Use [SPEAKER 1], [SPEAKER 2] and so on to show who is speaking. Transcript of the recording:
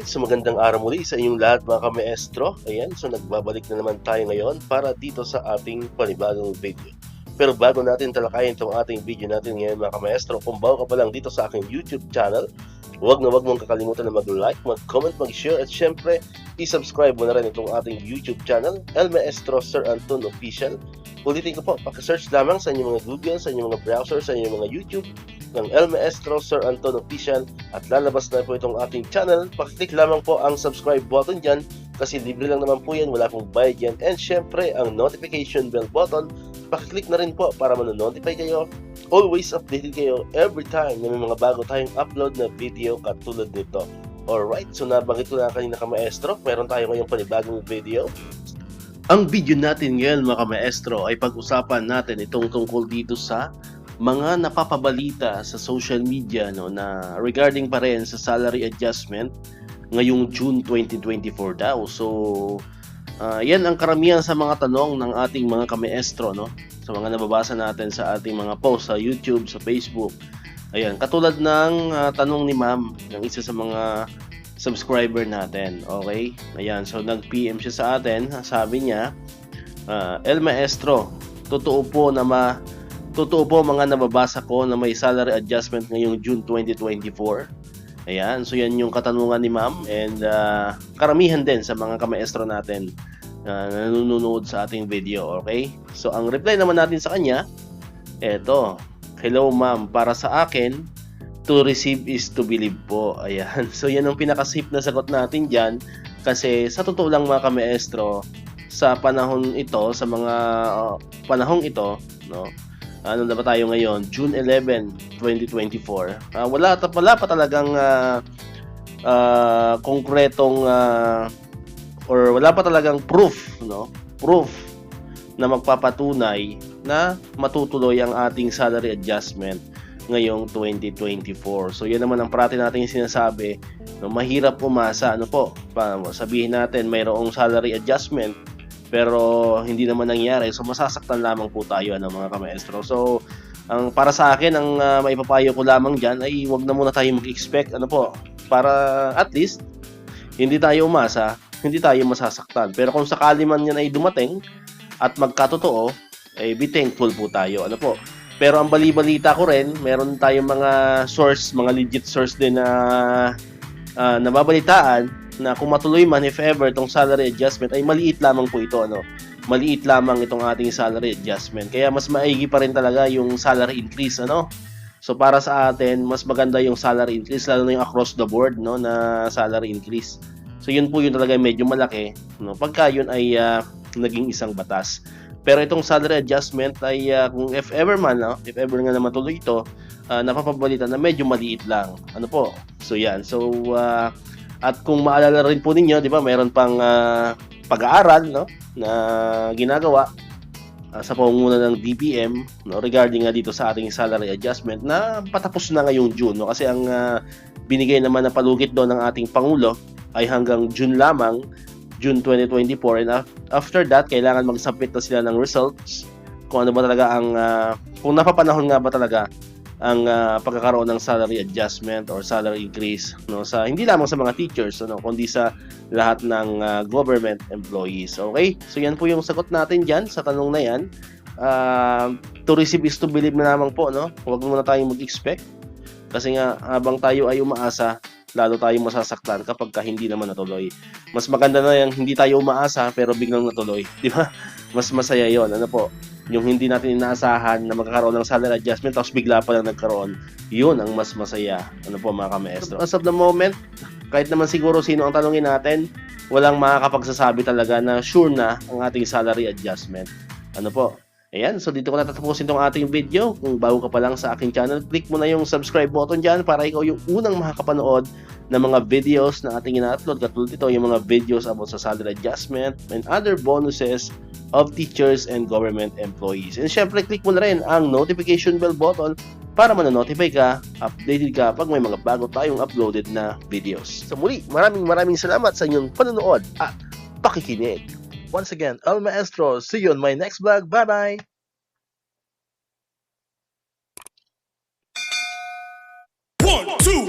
[SPEAKER 1] Alright, so magandang araw muli sa inyong lahat mga ka-maestro. Ayan, so nagbabalik na naman tayo ngayon para dito sa ating panibagong video. Pero bago natin talakayin itong ating video natin ngayon mga ka-maestro, kung bago ka pa lang dito sa aking YouTube channel, huwag mong kakalimutan na mag-like, mag-comment, mag-share at syempre, i-subscribe mo na rin itong ating YouTube channel, El Maestro Sir Anton Official. Ulitin ko po, paki-search lamang sa inyong mga Google, sa inyong mga browser, sa inyong mga YouTube ng El Maestro Sir Anton Official at lalabas na po itong ating channel. Pakiclick lamang po ang subscribe button dyan kasi libre lang naman po yan, wala pong bayad yan. And syempre, ang notification bell button, pakiclick na rin po para manonotify kayo. Always updated kayo every time na may mga bago tayong upload na video katulad nito. Alright, so nabanggit ko na kanina ka-maestro, meron tayo ngayong panibagong video. Ang video natin ngayon mga ka-maestro ay pag-usapan natin itong tungkol dito sa mga napapabalita sa social media na regarding pa rin sa salary adjustment ngayong June 2024 daw. So, yan ang karamihan sa mga tanong ng ating mga ka-maestro, sa mga nababasa natin sa ating mga post sa YouTube, sa Facebook. Ayan, katulad ng tanong ni ma'am ng isa sa mga subscriber natin. Okay? Ayan, so nag-PM siya sa atin. Sabi niya, El Maestro, totoo po mga nababasa ko na may salary adjustment ngayong June 2024. Ayan, so yan yung katanungan ni ma'am and karamihan din sa mga ka-maestro natin na nanonood sa ating video. Okay? So ang reply naman natin sa kanya, eto, hello ma'am, para sa akin, to receive is to believe po. Ayan. So yan ang pinaka-safe na sagot natin dyan kasi sa totoo lang mga ka-maestro, sa panahon ito, sa mga panahong ito, ano na ba tayo ngayon? June 11, 2024. Wala pa talagang konkretong or wala pa talagang proof, proof na magpapatunay na matutuloy ang ating salary adjustment ngayong 2024. So yan naman ang parati natin yung sinasabi, mahirap umasa. Sabihin natin mayroong salary adjustment pero hindi naman nangyari. So masasaktan lamang po tayo mga ka-maestro. So ang para sa akin, ang maipapayo ko lamang diyan ay wag na muna tayo mag-expect para at least hindi tayo umasa, hindi tayo masasaktan. Pero kung sakali man yan ay dumating at magkatotoo, be thankful po tayo. Pero ang bali-balita ko rin, meron tayong mga source, mga legit source din na nababalitaan na kung matuloy man, if ever, itong salary adjustment, ay maliit lamang po ito. Maliit lamang itong ating salary adjustment. Kaya mas maigi pa rin talaga yung salary increase. So para sa atin, mas maganda yung salary increase, lalo na yung across the board na salary increase. So yun po yun talaga medyo malaki. Pagka yun ay naging isang batas. Pero itong salary adjustment ay kung if ever nga na matuloy ito, napapabalita na medyo maliit lang. So yan. So at kung maalala rin po ninyo, 'di ba, mayroon pang pag-aaral na ginagawa sa pamumuno ng DBM regarding nga dito sa ating salary adjustment na patapos na ngayong June, kasi ang binigay naman na palugit doon ng ating Pangulo ay hanggang June lamang, June 2024, and after that kailangan mag-submit na sila ng results kung ano ba talaga ang kung napapanahon nga ba talaga ang pagkakaroon ng salary adjustment or salary increase sa hindi lamang sa mga teachers kundi sa lahat ng government employees. Okay? So yan po yung sagot natin diyan sa tanong na yan. To receive is to believe na lamang po, Huwag muna tayong mag-expect kasi nga habang tayo ay umaasa, lalo tayong masasaktan kapag hindi naman natuloy. Mas maganda na yung hindi tayo umaasa pero biglang natuloy, di ba? Mas masaya yon. Yung hindi natin inaasahan na magkakaroon ng salary adjustment tapos bigla pa lang nagkaroon, yun ang mas masaya. Mga ka-maestro. As of the moment, kahit naman siguro sino ang tanungin natin, walang makakapagsasabi talaga na sure na ang ating salary adjustment. Ayan, so dito ko natatapusin itong ating video. Kung bago ka pa lang sa aking channel, click mo na yung subscribe button dyan para ikaw yung unang makakapanood ng mga videos na ating ina-upload. Katulad ito, yung mga videos about sa salary adjustment and other bonuses of teachers and government employees. And syempre, click mo na rin ang notification bell button para manonotify ka, updated ka pag may mga bago tayong uploaded na videos. So muli, maraming salamat sa inyong panonood at pakikinig. Once again, El Maestro. See you on my next vlog. Bye-bye!
[SPEAKER 2] 1, 2